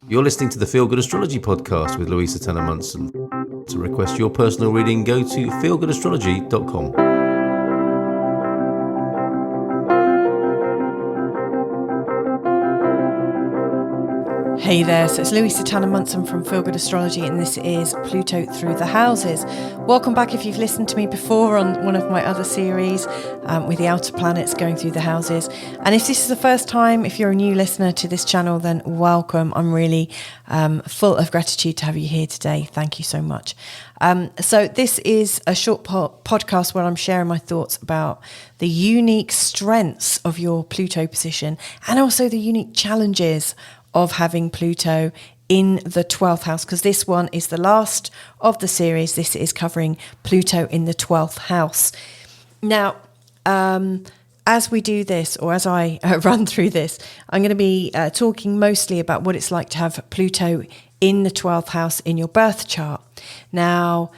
You're listening to the Feel Good Astrology podcast with Louisa Munson. To request your personal reading, go to feelgoodastrology.com. Hey there, so it's Louisa Munson from Feel Good Astrology, and this is Pluto Through the Houses. Welcome back if you've listened to me before on one of my other series with the outer planets going through the houses. And if this is the first time, if you're a new listener to this channel, then welcome. I'm really full of gratitude to have you here today. Thank you so much. So this is a short podcast where I'm sharing my thoughts about the unique strengths of your Pluto position and also the unique challenges of having Pluto in the 12th house, because this one is the last of the series. This is covering Pluto in the 12th house. Now, as we do this, or as I run through this, I'm going to be talking mostly about what it's like to have Pluto in the 12th house in your birth chart. Now,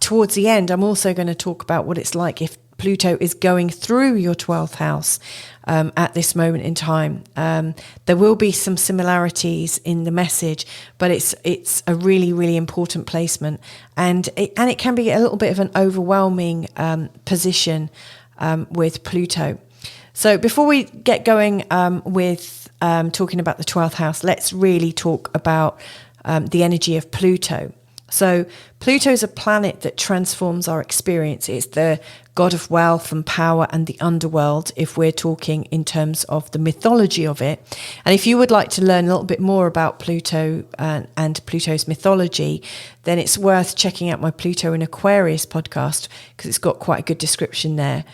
towards the end, I'm also going to talk about what it's like if Pluto is going through your 12th house at this moment in time. There will be some similarities in the message, but it's a really, really important placement, and it can be a little bit of an overwhelming position with Pluto. So before we get going with talking about the 12th house, let's really talk about the energy of Pluto. So Pluto is a planet that transforms our experience. It's the god of wealth and power and the underworld, if we're talking in terms of the mythology of it. And if you would like to learn a little bit more about Pluto and Pluto's mythology, then it's worth checking out my Pluto in Aquarius podcast, because it's got quite a good description there.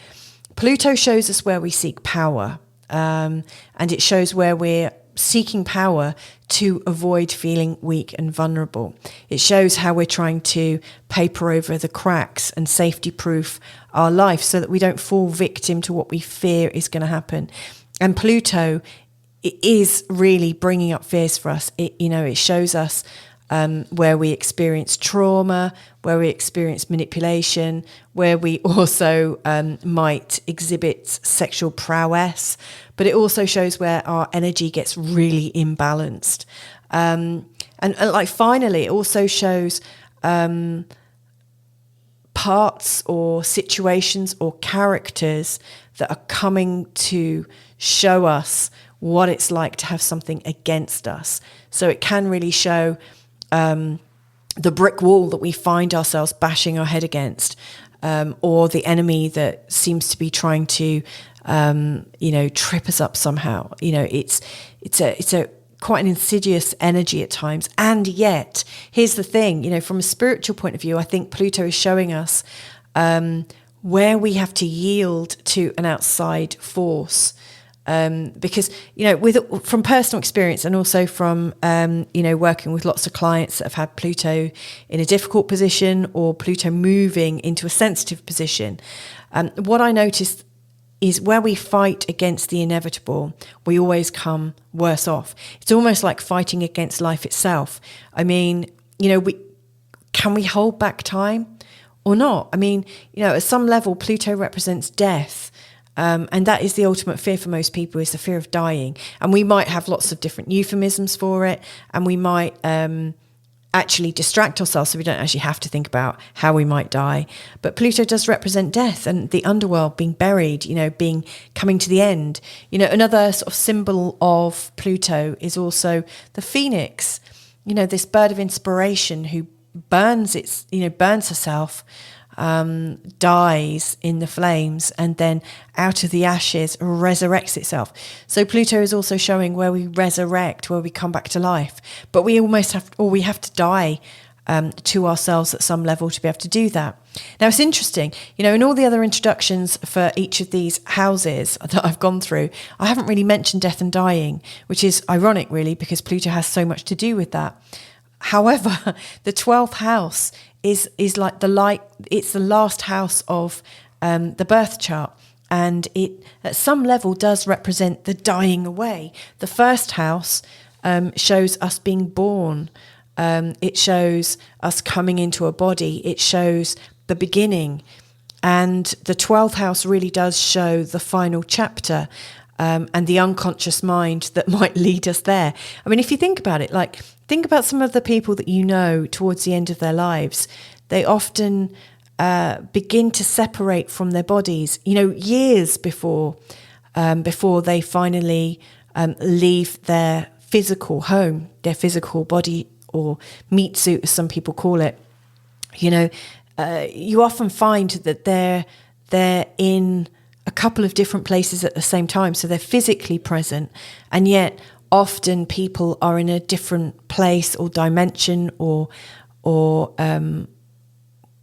Pluto shows us where we seek power, and it shows where we're seeking power to avoid feeling weak and vulnerable. It shows how we're trying to paper over the cracks and safety-proof our life so that we don't fall victim to what we fear is going to happen. And Pluto, it is really bringing up fears for us. It shows us where we experience trauma, where we experience manipulation, where we also might exhibit sexual prowess, but it also shows where our energy gets really imbalanced. And finally, it also shows parts or situations or characters that are coming to show us what it's like to have something against us. So it can really show the brick wall that we find ourselves bashing our head against, or the enemy that seems to be trying to, trip us up somehow. It's a quite an insidious energy at times. And yet, here's the thing, from a spiritual point of view, I think Pluto is showing us where we have to yield to an outside force. Because, from personal experience and also from, working with lots of clients that have had Pluto in a difficult position or Pluto moving into a sensitive position, what I noticed is where we fight against the inevitable, we always come worse off. It's almost like fighting against life itself. I mean, can we hold back time or not? I mean, at some level, Pluto represents death. And that is the ultimate fear for most people, is the fear of dying. And we might have lots of different euphemisms for it, and we might actually distract ourselves so we don't actually have to think about how we might die. But Pluto does represent death and the underworld, being buried, coming to the end. Another sort of symbol of Pluto is also the phoenix, this bird of inspiration who burns herself, dies in the flames, and then out of the ashes resurrects itself. So Pluto is also showing where we resurrect, where we come back to life, but we have to die to ourselves at some level to be able to do that. Now it's interesting, in all the other introductions for each of these houses that I've gone through, I haven't really mentioned death and dying, which is ironic really, because Pluto has so much to do with that. However, the 12th house is like it's the last house of the birth chart, and it at some level does represent the dying away. The first house shows us being born. It shows us coming into a body. It shows the beginning. And the 12th house really does show the final chapter. and the unconscious mind that might lead us there. I mean, if you think about it, like think about some of the people that you know towards the end of their lives. They often begin to separate from their bodies, years before they finally leave their physical home, their physical body, or meat suit, as some people call it. You often find that they're in a couple of different places at the same time, so they're physically present, and yet often people are in a different place or dimension or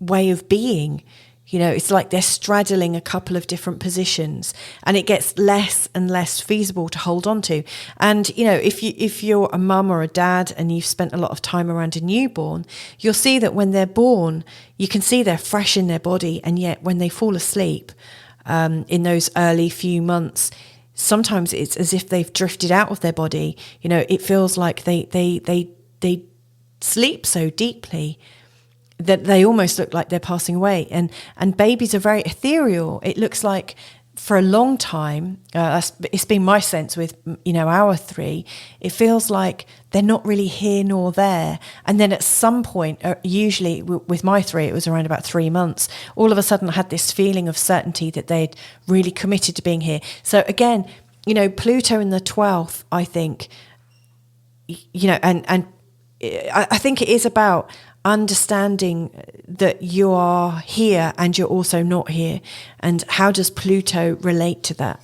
way of being. It's like they're straddling a couple of different positions, and it gets less and less feasible to hold on to. And, if you're a mum or a dad and you've spent a lot of time around a newborn, you'll see that when they're born, you can see they're fresh in their body. And yet when they fall asleep, in those early few months, sometimes it's as if they've drifted out of their body. It feels like they sleep so deeply that they almost look like they're passing away. And babies are very ethereal. It looks like for a long time, it's been my sense with, our three, it feels like they're not really here nor there. And then at some point, usually with my three, it was around about 3 months, all of a sudden I had this feeling of certainty that they'd really committed to being here. So again, Pluto in the 12th, I think, and I think it is about understanding that you are here and you're also not here, and how does Pluto relate to that?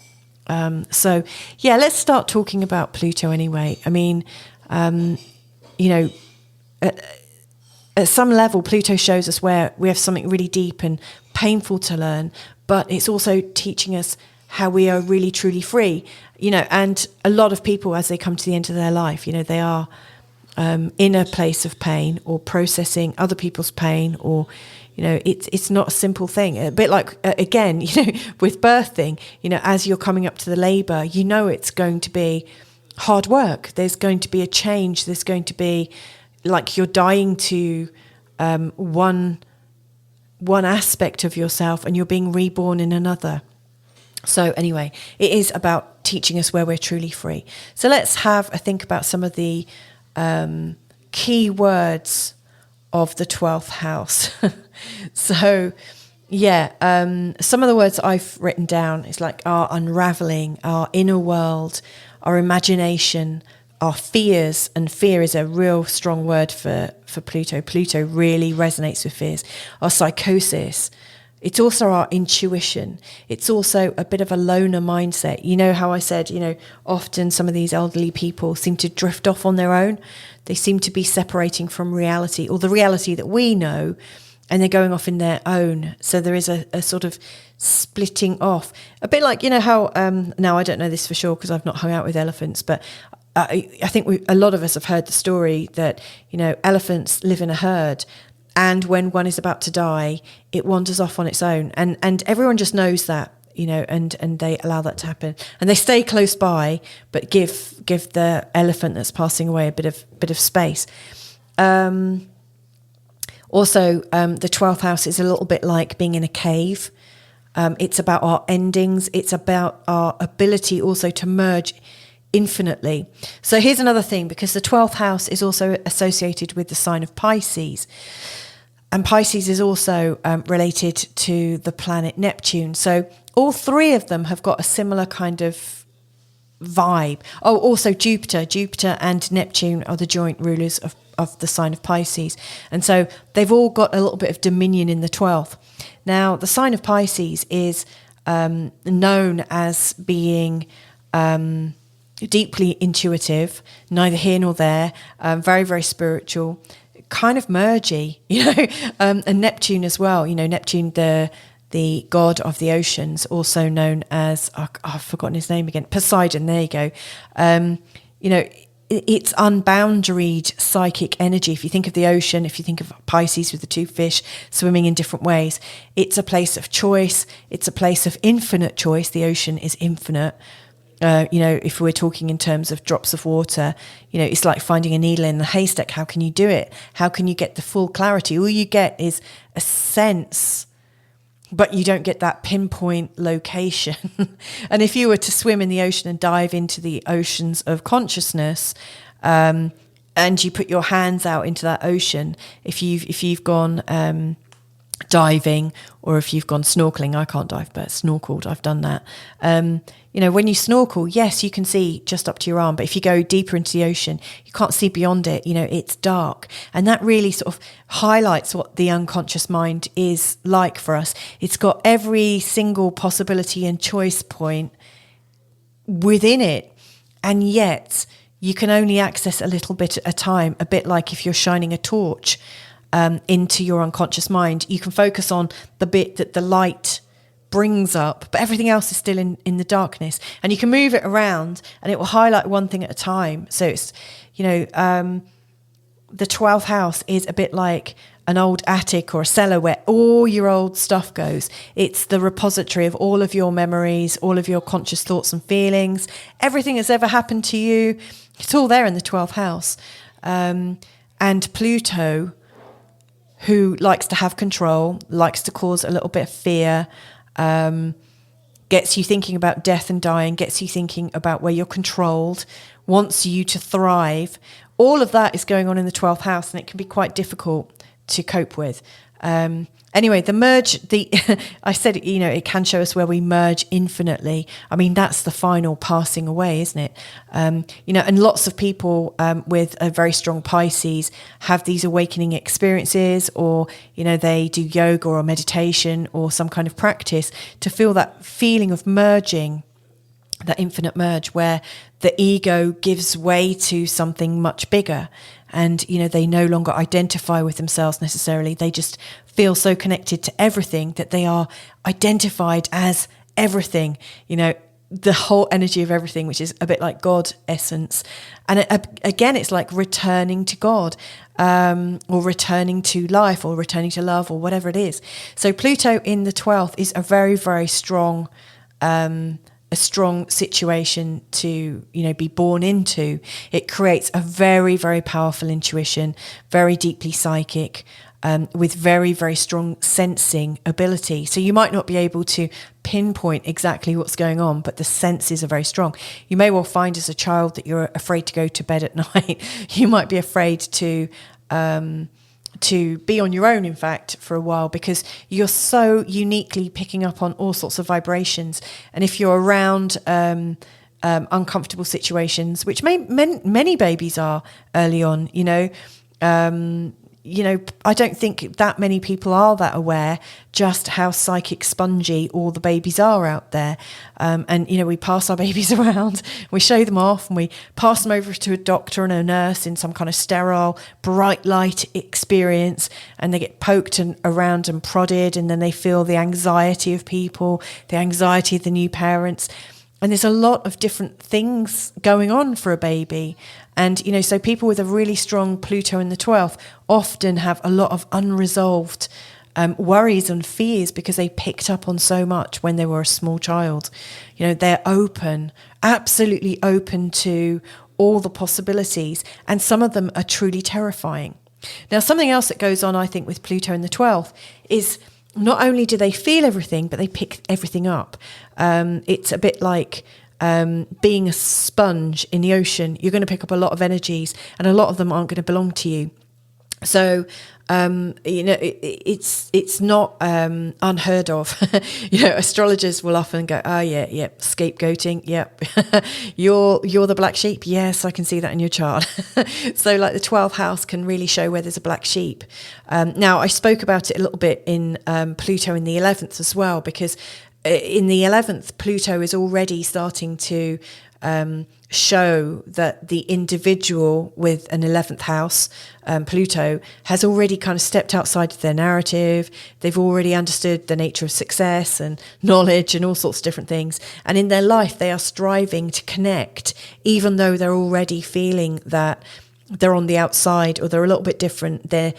Let's start talking about Pluto anyway. I mean, at some level, Pluto shows us where we have something really deep and painful to learn, but it's also teaching us how we are really truly free. And a lot of people, as they come to the end of their life, they are in a place of pain or processing other people's pain, or it's not a simple thing. A bit like again, with birthing, as you're coming up to the labor, it's going to be hard work. There's going to be a change. There's going to be like you're dying to one aspect of yourself, and you're being reborn in another. So anyway, it is about teaching us where we're truly free. So let's have a think about some of the key words of the 12th house. So some of the words I've written down is like our unraveling, our inner world, our imagination, our fears. And fear is a real strong word for Pluto. Pluto really resonates with fears. Our psychosis. It's also our intuition. It's also a bit of a loner mindset. How I said, often some of these elderly people seem to drift off on their own. They seem to be separating from reality, or the reality that we know, and they're going off in their own. So there is a sort of splitting off. A bit like, how, now I don't know this for sure because I've not hung out with elephants, but I think a lot of us have heard the story that, elephants live in a herd. And when one is about to die, it wanders off on its own. And everyone just knows that, and they allow that to happen. And they stay close by, but give the elephant that's passing away a bit of space. Also, the 12th house is a little bit like being in a cave. It's about our endings. It's about our ability also to merge infinitely. So here's another thing, because the 12th house is also associated with the sign of Pisces. And Pisces is also related to the planet Neptune. So all three of them have got a similar kind of vibe. Oh, also Jupiter. Jupiter and Neptune are the joint rulers of the sign of Pisces. And so they've all got a little bit of dominion in the 12th. Now, the sign of Pisces is known as being deeply intuitive, neither here nor there, very, very spiritual, kind of mergy, and Neptune as well. Neptune, the god of the oceans, also known as, I've forgotten his name again, Poseidon, there you go. It's unboundaried psychic energy. If you think of the ocean, if you think of Pisces with the two fish swimming in different ways, it's a place of choice. It's a place of infinite choice. The ocean is infinite. If we're talking in terms of drops of water, it's like finding a needle in the haystack. How can you do it? How can you get the full clarity? All you get is a sense but you don't get that pinpoint location. And if you were to swim in the ocean and dive into the oceans of consciousness, and you put your hands out into that ocean, if you've gone diving, or if you've gone snorkeling, I can't dive, but snorkeled, I've done that. When you snorkel, yes, you can see just up to your arm, but if you go deeper into the ocean, you can't see beyond it. It's dark. And that really sort of highlights what the unconscious mind is like for us. It's got every single possibility and choice point within it, and yet you can only access a little bit at a time, a bit like if you're shining a torch into your unconscious mind. You can focus on the bit that the light brings up, but everything else is still in the darkness, and you can move it around and it will highlight one thing at a time. So it's, the 12th house is a bit like an old attic or a cellar where all your old stuff goes. It's the repository of all of your memories, all of your conscious thoughts and feelings, everything that's ever happened to you. It's all there in the 12th house. And Pluto, who likes to have control, likes to cause a little bit of fear, gets you thinking about death and dying, gets you thinking about where you're controlled, wants you to thrive. All of that is going on in the 12th house, and it can be quite difficult to cope with. Anyway, the merge, I said, it can show us where we merge infinitely. I mean, that's the final passing away, isn't it? And lots of people with a very strong Pisces have these awakening experiences, or, they do yoga or meditation or some kind of practice to feel that feeling of merging, that infinite merge where the ego gives way to something much bigger. And, they no longer identify with themselves necessarily. They just feel so connected to everything that they are identified as everything, the whole energy of everything, which is a bit like God essence. And again, it's like returning to God, or returning to life, or returning to love, or whatever it is. So Pluto in the 12th is a very, very strong a strong situation to, be born into. It creates a very, very powerful intuition, very deeply psychic, with very, very strong sensing ability. So you might not be able to pinpoint exactly what's going on, but the senses are very strong. You may well find as a child that you're afraid to go to bed at night. You might be afraid to be on your own, in fact, for a while, because you're so uniquely picking up on all sorts of vibrations. And if you're around uncomfortable situations, which many babies are early on, I don't think that many people are that aware just how psychic spongy all the babies are out there. And we pass our babies around, we show them off, and we pass them over to a doctor and a nurse in some kind of sterile, bright light experience, and they get poked around and prodded, and then they feel the anxiety of people, the anxiety of the new parents. And there's a lot of different things going on for a baby. And, so people with a really strong Pluto in the 12th often have a lot of unresolved worries and fears because they picked up on so much when they were a small child. They're open, absolutely open to all the possibilities. And some of them are truly terrifying. Now, something else that goes on, I think, with Pluto in the 12th is not only do they feel everything, but they pick everything up. It's a bit like being a sponge in the ocean. You're going to pick up a lot of energies, and a lot of them aren't going to belong to you. So, it's not unheard of. Astrologers will often go, "Oh yeah, scapegoating. Yep, you're the black sheep. Yes, I can see that in your chart." So, like the 12th house can really show where there's a black sheep. Now, I spoke about it a little bit in Pluto in the 11th as well, because in the 11th, Pluto is already starting to show that the individual with an 11th house, Pluto, has already kind of stepped outside of their narrative. They've already understood the nature of success and knowledge and all sorts of different things. And in their life, they are striving to connect, even though they're already feeling that they're on the outside or they're a little bit different. Their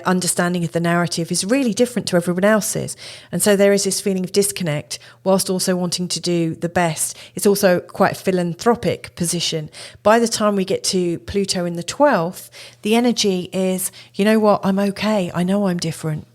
understanding of the narrative is really different to everyone else's. And so there is this feeling of disconnect whilst also wanting to do the best. It's also quite a philanthropic position. By the time we get to Pluto in the 12th, the energy is, you know what, I'm okay. I know I'm different.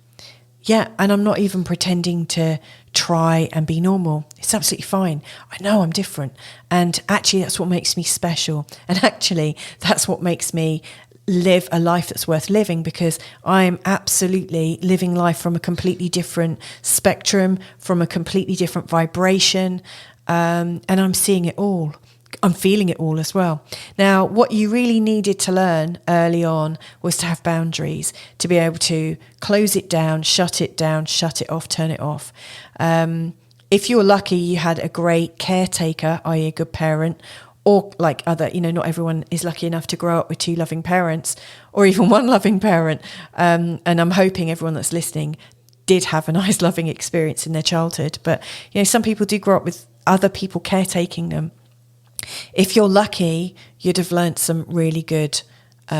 Yeah, and I'm not even pretending to try and be normal. It's absolutely fine. I know I'm different. And actually, that's what makes me special. And actually, that's what makes me live a life that's worth living, because I'm absolutely living life from a completely different spectrum, from a completely different vibration. And I'm seeing it all. I'm feeling it all as well. Now, what you really needed to learn early on was to have boundaries, to be able to close it down, shut it off, turn it off. If you're lucky, you had a great caretaker, i.e. a good parent, or like other, not everyone is lucky enough to grow up with 2 loving parents or even 1 loving parent. And I'm hoping everyone that's listening did have a nice loving experience in their childhood. But, some people do grow up with other people caretaking them. If you're lucky, you'd have learnt some really good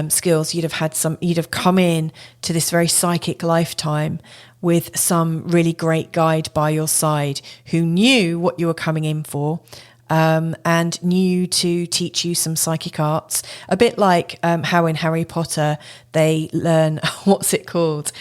skills. You'd have come in to this very psychic lifetime with some really great guide by your side who knew what you were coming in for, and knew to teach you some psychic arts. A bit like how in Harry Potter they learn, what's it called?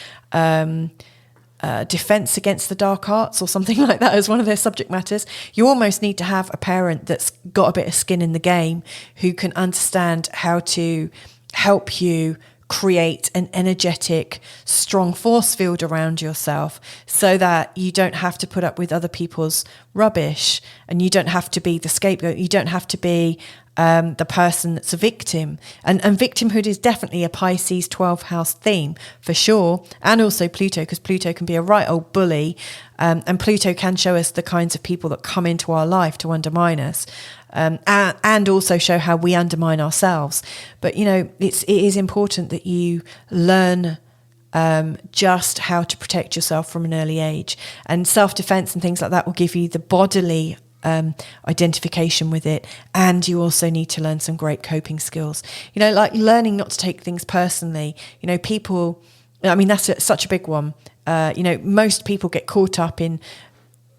Defense against the dark arts or something like that as one of their subject matters. You almost need to have a parent that's got a bit of skin in the game, who can understand how to help you create an energetic, strong force field around yourself, so that you don't have to put up with other people's rubbish, and you don't have to be the scapegoat. You don't have to be the person that's a victim. And victimhood is definitely a Pisces 12th house theme for sure. And also Pluto, because Pluto can be a right old bully. And Pluto can show us the kinds of people that come into our life to undermine us. And also show how we undermine ourselves. But, it is important that you learn just how to protect yourself from an early age. And self-defense and things like that will give you the bodily identification with it. And you also need to learn some great coping skills, like learning not to take things personally. People, that's such a big one. Most people get caught up in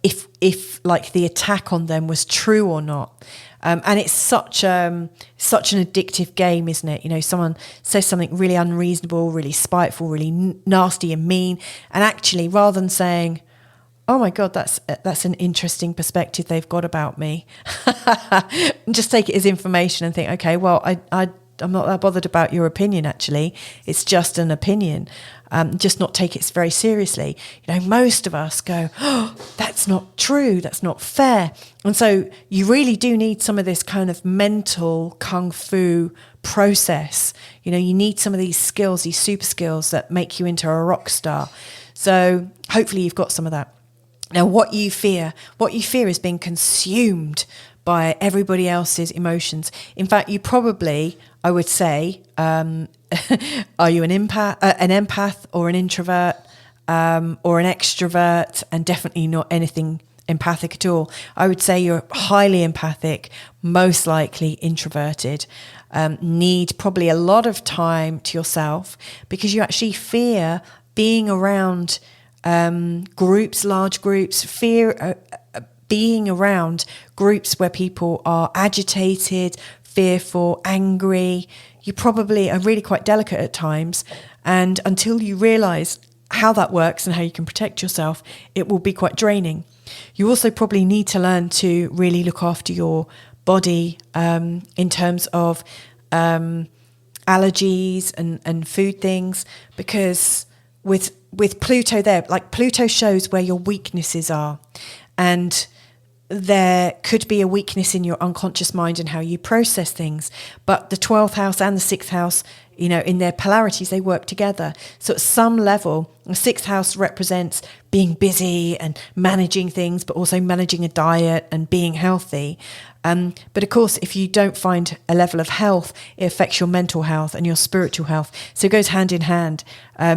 if like the attack on them was true or not. And it's such an addictive game, isn't it? Someone says something really unreasonable, really spiteful, really nasty and mean. And actually, rather than saying, oh my God, that's an interesting perspective they've got about me, just take it as information and think, okay, well, I'm not that bothered about your opinion, actually. It's just an opinion. Just not take it very seriously. Most of us go, oh, that's not true. That's not fair. And so you really do need some of this kind of mental kung fu process. You need some of these skills, these super skills that make you into a rock star. So hopefully you've got some of that. Now, what you fear is being consumed by everybody else's emotions. In fact, you probably, I would say, are you an empath or an introvert, or an extrovert, and definitely not anything empathic at all? I would say you're highly empathic, most likely introverted, need probably a lot of time to yourself, because you actually fear being around groups, large groups, fear being around groups where people are agitated, fearful, angry. You probably are really quite delicate at times. And until you realise how that works and how you can protect yourself, it will be quite draining. You also probably need to learn to really look after your body in terms of allergies and food things, because with Pluto there, like Pluto shows where your weaknesses are, and there could be a weakness in your unconscious mind and how you process things. But the 12th house and the 6th house, in their polarities, they work together. So at some level, the 6th house represents being busy and managing things, but also managing a diet and being healthy. But of course, if you don't find a level of health, it affects your mental health and your spiritual health. So it goes hand in hand.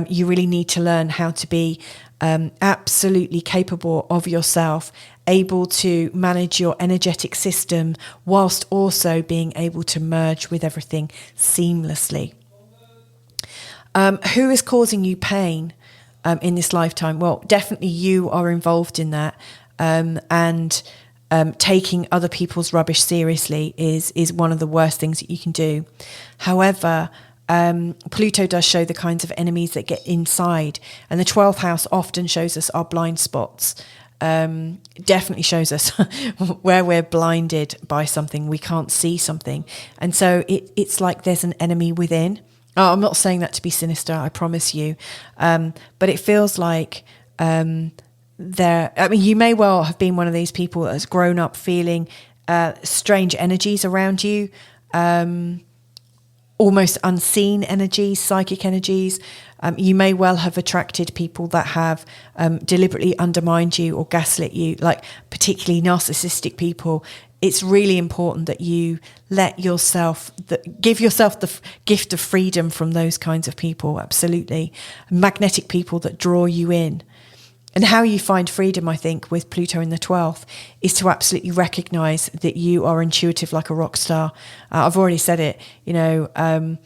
You really need to learn how to be absolutely capable of yourself, able to manage your energetic system, whilst also being able to merge with everything seamlessly. Who is causing you pain in this lifetime? Well, definitely you are involved in that, and taking other people's rubbish seriously is one of the worst things that you can do. However, Pluto does show the kinds of enemies that get inside, and the 12th house often shows us our blind spots. Definitely shows us where we're blinded by something, we can't see something, and so it's like there's an enemy within. Oh, I'm not saying that to be sinister, I promise you, but it feels like you may well have been one of these people that has grown up feeling strange energies around you, almost unseen energies, psychic energies. You may well have attracted people that have deliberately undermined you or gaslit you, like particularly narcissistic people. It's really important that you give yourself the gift of freedom from those kinds of people, absolutely. Magnetic people that draw you in. And how you find freedom, I think, with Pluto in the 12th is to absolutely recognise that you are intuitive like a rock star. I've already said it, and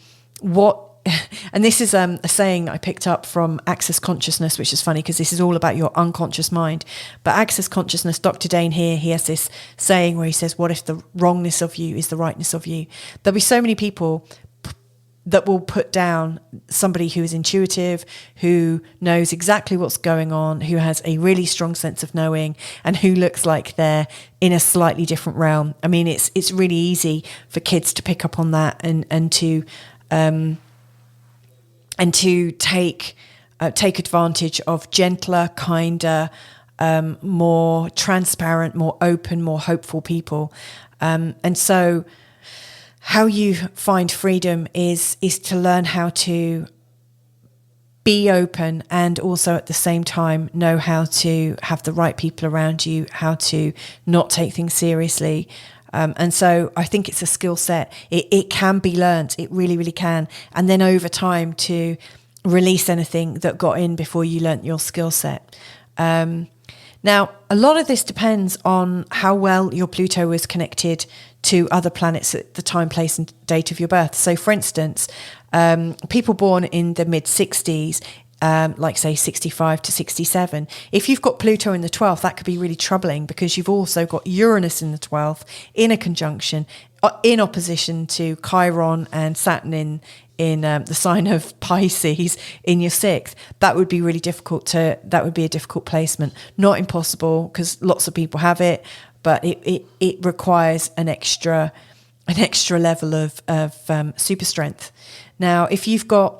this is a saying I picked up from Access Consciousness, which is funny because this is all about your unconscious mind. But Access Consciousness, Dr. Dane here, he has this saying where he says, what if the wrongness of you is the rightness of you? There'll be so many people that will put down somebody who is intuitive, who knows exactly what's going on, who has a really strong sense of knowing, and who looks like they're in a slightly different realm. I mean, it's really easy for kids to pick up on that and to take advantage of gentler, kinder, more transparent, more open, more hopeful people. And so how you find freedom is to learn how to be open and also at the same time know how to have the right people around you, how to not take things seriously. And so I think it's a skill set. It can be learnt. It really, really can. And then over time to release anything that got in before you learnt your skill set. Now, a lot of this depends on how well your Pluto is connected to other planets at the time, place and date of your birth. So, for instance, people born in the mid-60s, like say 65 to 67, if you've got Pluto in the 12th, that could be really troubling because you've also got Uranus in the 12th in a conjunction, in opposition to Chiron and Saturn in the sign of Pisces in your 6th. That would be really difficult that would be a difficult placement. Not impossible because lots of people have it, but it requires an extra level of super strength. Now, if you've got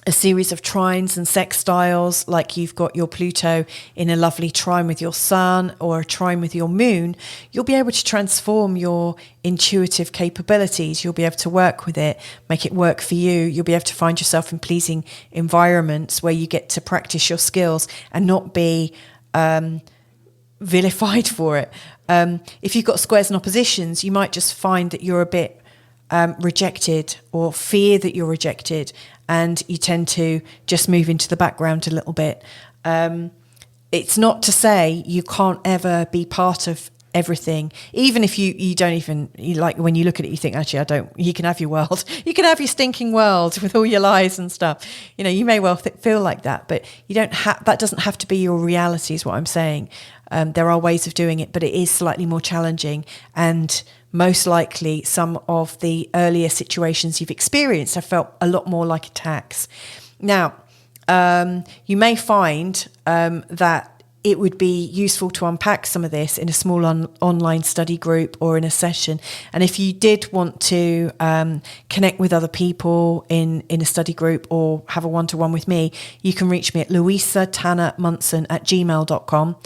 a series of trines and sextiles, like you've got your Pluto in a lovely trine with your sun or a trine with your moon, you'll be able to transform your intuitive capabilities. You'll be able to work with it, make it work for you. You'll be able to find yourself in pleasing environments where you get to practice your skills and not be vilified for it. If you've got squares and oppositions, you might just find that you're a bit rejected or fear that you're rejected, and you tend to just move into the background a little bit. It's not to say you can't ever be part of everything, even if you don't even, like when you look at it you think, actually you can have your world, you can have your stinking world with all your lies and stuff, you may well feel like that, but you don't have, that doesn't have to be your reality is what I'm saying. There are ways of doing it, but it is slightly more challenging, and most likely some of the earlier situations you've experienced have felt a lot more like attacks. Now, you may find that it would be useful to unpack some of this in a small online study group or in a session. And if you did want to connect with other people in a study group or have a one-to-one with me, you can reach me at louisatannermunson@gmail.com,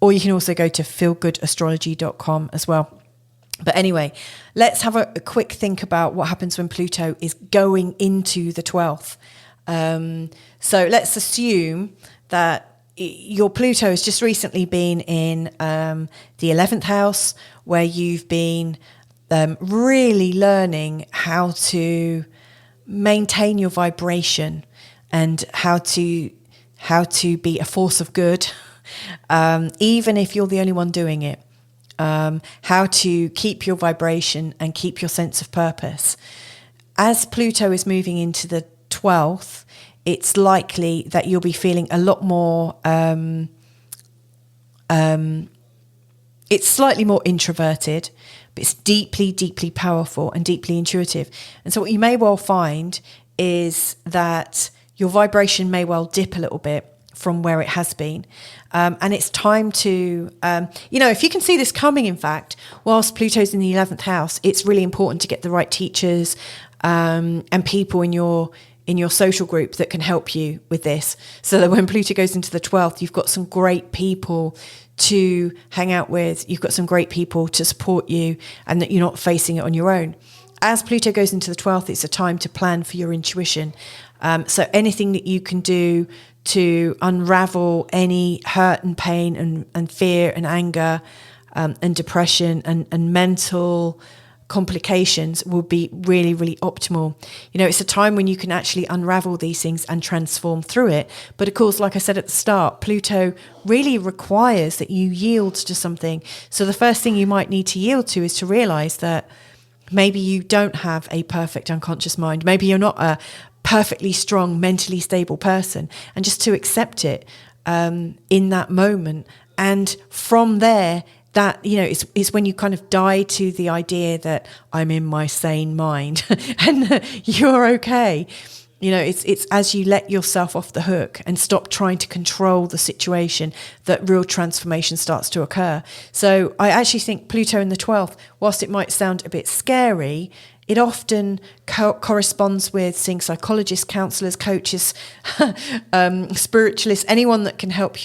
or you can also go to feelgoodastrology.com as well. But anyway, let's have a quick think about what happens when Pluto is going into the 12th. So let's assume that your Pluto has just recently been in the 11th house, where you've been really learning how to maintain your vibration and how to be a force of good, even if you're the only one doing it. How to keep your vibration and keep your sense of purpose. As Pluto is moving into the 12th, it's likely that you'll be feeling a lot more, it's slightly more introverted, but it's deeply, deeply powerful and deeply intuitive. And so what you may well find is that your vibration may well dip a little bit from where it has been. And it's time to, if you can see this coming, in fact, whilst Pluto's in the 11th house, it's really important to get the right teachers and people in your social group that can help you with this, so that when Pluto goes into the 12th, you've got some great people to hang out with, you've got some great people to support you, and that you're not facing it on your own. As Pluto goes into the 12th, it's a time to plan for your intuition. So anything that you can do to unravel any hurt and pain and fear and anger and depression and mental complications will be really, really optimal. It's a time when you can actually unravel these things and transform through it. But of course, like I said at the start, Pluto really requires that you yield to something. So the first thing you might need to yield to is to realize that maybe you don't have a perfect unconscious mind. Maybe you're not a perfectly strong, mentally stable person, and just to accept it in that moment. And from there, that, it's when you kind of die to the idea that I'm in my sane mind and you're okay. It's as you let yourself off the hook and stop trying to control the situation that real transformation starts to occur. So I actually think Pluto in the 12th, whilst it might sound a bit scary, it often corresponds with seeing psychologists, counsellors, coaches, spiritualists, anyone that can help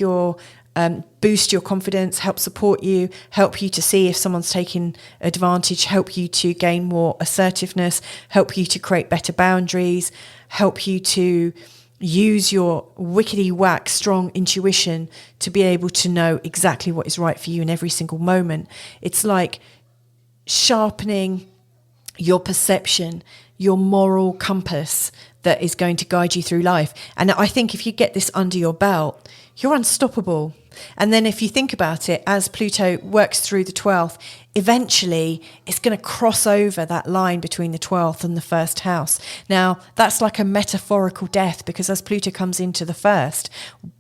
boost your confidence, help support you, help you to see if someone's taking advantage, help you to gain more assertiveness, help you to create better boundaries, help you to use your wickety whack strong intuition to be able to know exactly what is right for you in every single moment. It's like sharpening your perception, your moral compass that is going to guide you through life. And I think if you get this under your belt, you're unstoppable. And then if you think about it, as Pluto works through the 12th, eventually it's going to cross over that line between the 12th and the first house. Now, that's like a metaphorical death, because as Pluto comes into the first,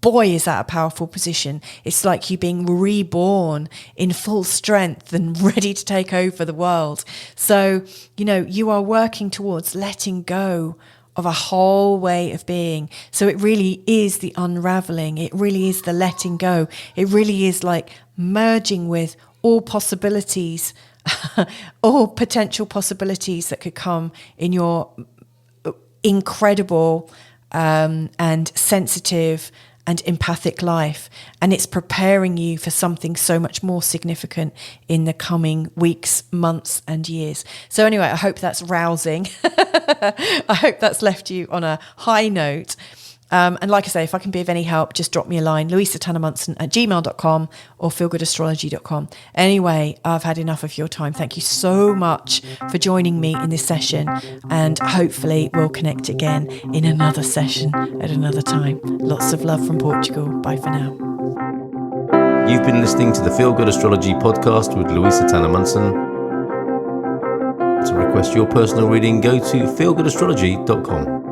boy, is that a powerful position. It's like you being reborn in full strength and ready to take over the world. So, you are working towards letting go of a whole way of being. So it really is the unraveling. It really is the letting go. It really is like merging with all possibilities, all potential possibilities that could come in your incredible and sensitive and empathic life. And it's preparing you for something so much more significant in the coming weeks, months and years. So anyway, I hope that's rousing. I hope that's left you on a high note. And like I say, if I can be of any help, just drop me a line, louisatannermunson@gmail.com or feelgoodastrology.com. Anyway, I've had enough of your time. Thank you so much for joining me in this session, and hopefully we'll connect again in another session at another time. Lots of love from Portugal. Bye for now. You've been listening to the Feel Good Astrology podcast with Louisa Tanner Munson. To request your personal reading, go to feelgoodastrology.com.